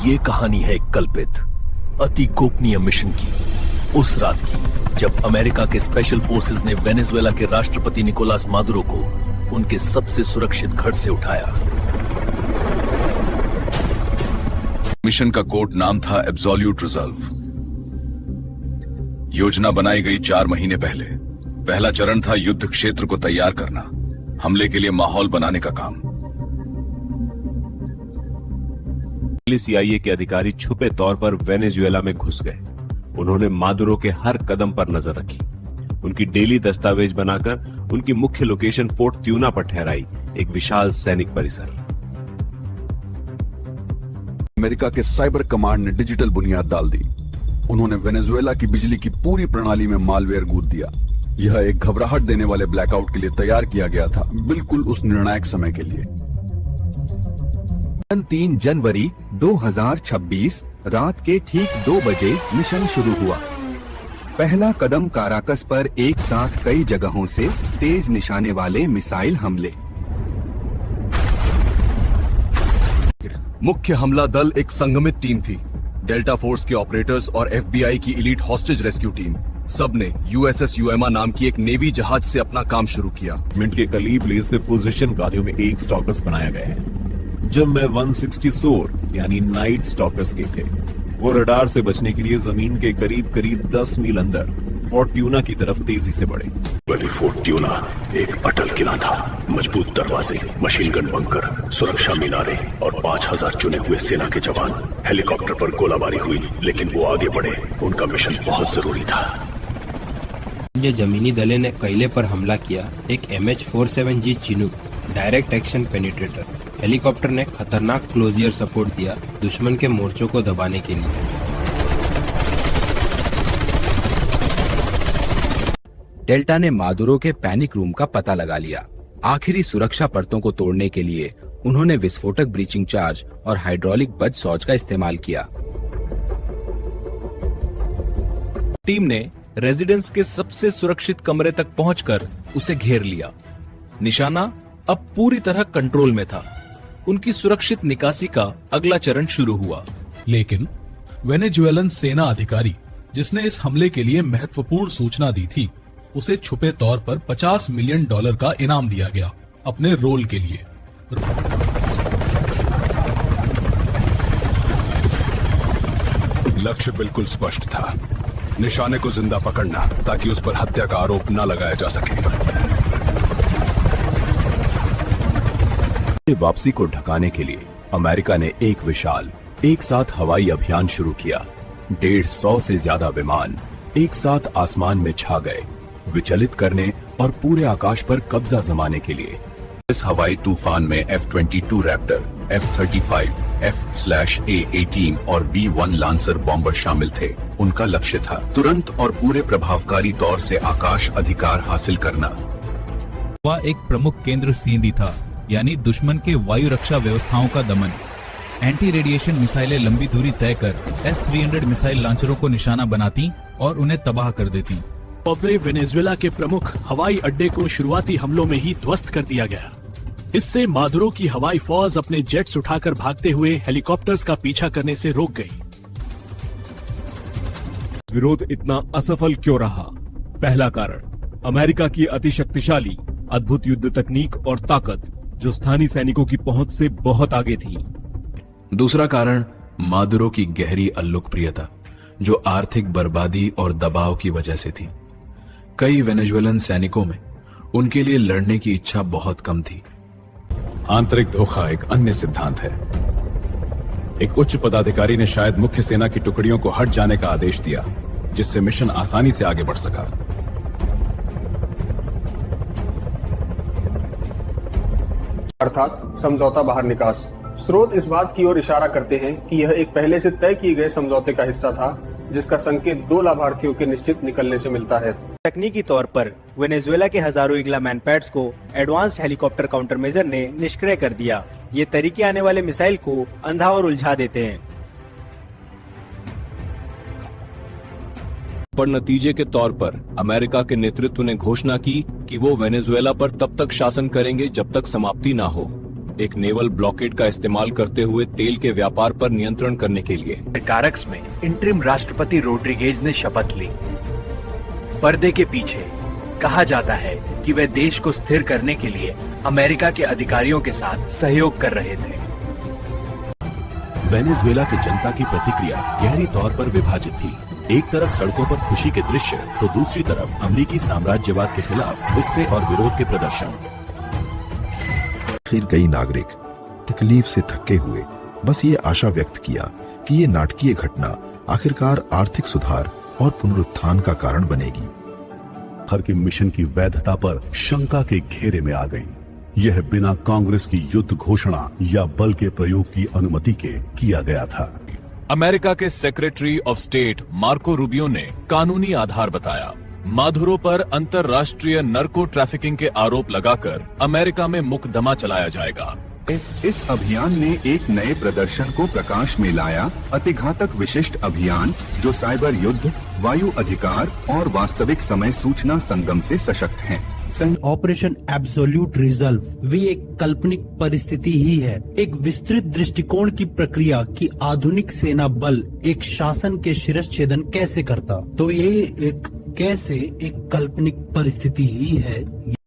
ये कहानी है एक कल्पित, अति गोपनीय मिशन की, उस रात की जब अमेरिका के स्पेशल फोर्सेस ने वेनेजुएला के राष्ट्रपति निकोलास मादुरो को उनके सबसे सुरक्षित घर से उठाया। मिशन का कोड नाम था एब्सोल्यूट रिजर्व। योजना बनाई गई 4 महीने पहले। पहला चरण था युद्ध क्षेत्र को तैयार करना, हमले के लिए माहौल बनाने का काम। CIA के अधिकारी छुपे तौर पर वेनेजुएला में घुस गए। उन्होंने मादुरो के हर कदम पर नजर रखी, उनकी डेली दस्तावेज बनाकर उनकी मुख्य लोकेशन फोर्ट ट्यूना पर ठहराई, एक विशाल सैनिक परिसर। अमेरिका के साइबर कमांड ने डिजिटल बुनियाद डाल दी। उन्होंने वेनेजुएला की बिजली की पूरी प्रणाली में मालवेयर गूंथ दिया। यह एक घबराहट देने वाले ब्लैकआउट के लिए तैयार किया गया था, बिल्कुल उस निर्णायक समय के लिए। 3 जनवरी 2026 रात के ठीक 2 बजे मिशन शुरू हुआ। पहला कदम काराकस पर एक साथ कई जगहों से तेज निशाने वाले मिसाइल हमले। मुख्य हमला दल एक संगमित टीम थी। डेल्टा फोर्स के ऑपरेटर्स और FBI की एलीट हॉस्टेज रेस्क्यू टीम, सबने USS UEMA नाम की एक नेवी जहाज से अपना काम शुरू किया। मिनट के करीब लेजर पोजीशन गाड़ियों में एक स्टॉकर्स बनाया गया है। जब मैं 160 सोर यानी नाइट स्टॉकर्स के थे, वो रडार से बचने के लिए जमीन के करीब 10 मील अंदर फोर्ट ट्यूना की तरफ तेजी से बढ़े। वही फोर्ट ट्यूना एक अटल किला था। मजबूत दरवाजे, मशीन गन बंकर, सुरक्षा मीनारे और 5000 चुने हुए सेना के जवान। हेलीकॉप्टर पर गोलाबारी हुई, लेकिन वो आगे बढ़े। उनका मिशन बहुत जरूरी था। जो जमीनी दले ने कैले पर हमला किया, एक MH-47G Chinook direct action penetrator helicopter ने खतरनाक क्लोजियर सपोर्ट दिया दुश्मन के मोर्चों को दबाने के लिए। डेल्टा ने मादुरो के पैनिक रूम का पता लगा लिया। आखिरी सुरक्षा परतों को तोड़ने के लिए उन्होंने विस्फोटक ब्रीचिंग चार्ज और हाइड्रोलिक बज सॉज का इस्तेमाल किया। टीम ने रेजिडेंस के सबसे सुरक्षित कमरे तक पहुंचकर उसे घेर लिया। निशाना अब पूरी तरह कंट्रोल में था। उनकी सुरक्षित निकासी का अगला चरण शुरू हुआ। लेकिन वेनेजुएलन सेना अधिकारी जिसने इस हमले के लिए महत्वपूर्ण सूचना दी थी, उसे छुपे तौर पर $50 मिलियन का इनाम दिया गया अपने रोल के लिए। लक्ष्य बिल्कुल स्पष्ट था, निशाने को जिंदा पकड़ना ताकि उस पर हत्या का आरोप न लगाया जा सके। वापसी को ढकाने के लिए अमेरिका ने एक विशाल एक साथ हवाई अभियान शुरू किया। 150 से ज्यादा विमान एक साथ आसमान में छा गए, विचलित करने और पूरे आकाश पर कब्जा जमाने के लिए। इस हवाई तूफान में F-22 रैप्टर, F-35, F/A-18 और B-1 लांसर बॉम्बर शामिल थे। उनका लक्ष्य था तुरंत और पूरे प्रभावकारी तौर से आकाश अधिकार हासिल करना। वह एक प्रमुख केंद्र सीधी था, यानी दुश्मन के वायु रक्षा व्यवस्थाओं का दमन। एंटी रेडिएशन मिसाइलें लंबी दूरी तय कर S-300 मिसाइल लॉन्चरों को निशाना बनाती और उन्हें तबाह कर देती। वेनेजुएला के प्रमुख हवाई अड्डे को शुरुआती हमलों में ही ध्वस्त कर दिया गया। इससे मादुरो की हवाई फौज अपने जेट्स उठाकर भागते हुए हेलीकॉप्टर्स का पीछा करने से रोक गई। विरोध इतना असफल क्यों रहा? पहला कारण, अमेरिका की अति शक्तिशाली अद्भुत युद्ध तकनीक और ताकत, जो स्थानीय सैनिकों की पहुंच से बहुत आगे थी। दूसरा कारण, मादुरो की गहरी अलोकप्रियता, जो आर्थिक बर्बादी और दबाव की वजह से थी। कई वेनेजुएलन सैनिकों में उनके लिए लड़ने की इच्छा बहुत कम थी। आंतरिक धोखा एक अन्य सिद्धांत है। एक उच्च पदाधिकारी ने शायद मुख्य सेना की टुकड़ियों को हट जाने का आदेश दिया, जिससे मिशन आसानी से आगे बढ़ सका। अर्थात समझौता बाहर निकास। स्रोत इस बात की ओर इशारा करते हैं कि यह एक पहले से तय किए गए समझौते का हिस्सा था, जिसका संकेत 2 लाभार्थियों के निश्चित निकलने से मिलता है। तकनीकी तौर पर वेनेजुएला के हजारों इग्ला मैनपैड्स को एडवांस्ड हेलीकॉप्टर काउंटरमेजर ने निष्क्रिय कर दिया। ये तरीके आने वाले मिसाइल को अंधा और उलझा देते हैं। पर नतीजे के तौर पर अमेरिका के नेतृत्व ने घोषणा की कि वो वेनेजुएला पर तब तक शासन करेंगे जब तक समाप्ति ना हो। एक नेवल ब्लॉकेड का इस्तेमाल करते हुए तेल के व्यापार पर नियंत्रण करने के लिए। कारक्स में इंटरिम राष्ट्रपति रोड्रिगेज ने शपथ ली। पर्दे के पीछे कहा जाता है कि वे देश को स्थिर करने के लिए अमेरिका के अधिकारियों के साथ सहयोग कर रहे थे। वेनेजुएला की जनता की प्रतिक्रिया गहरी तौर पर विभाजित थी। एक तरफ सड़कों पर खुशी के दृश्य तो दूसरी तरफ अमेरिकी साम्राज्यवाद के खिलाफ गुस्से और विरोध के प्रदर्शन। आखिर कई नागरिक तकलीफ से थके हुए बस ये आशा व्यक्त किया कि ये नाटकीय घटना आखिरकार आर्थिक सुधार और पुनरुत्थान का कारण बनेगी। खर के मिशन की वैधता पर शंका के घेरे में आ गई। यह बिना कांग्रेस की युद्ध घोषणा या बल के प्रयोग की अनुमति के किया गया था। अमेरिका के secretary of state Marco Rubio ने कानूनी आधार बताया। मादुरो पर अंतर्राष्ट्रीय नर्को ट्रैफिकिंग के आरोप लगाकर अमेरिका में मुकदमा चलाया जाएगा। इस अभियान ने एक नए प्रदर्शन को प्रकाश में लाया, अतिघातक विशिष्ट अभियान जो साइबर युद्ध, वायु अधिकार और वास्तविक समय सूचना संगम से सशक्त हैं। ऑपरेशन एब्सोल्यूट रिजल्व भी एक काल्पनिक परिस्थिति ही है, एक विस्तृत दृष्टिकोण की प्रक्रिया कि आधुनिक सेना बल एक शासन के शिरश्छेदन कैसे करता। तो ये एक कैसे एक काल्पनिक परिस्थिति ही है।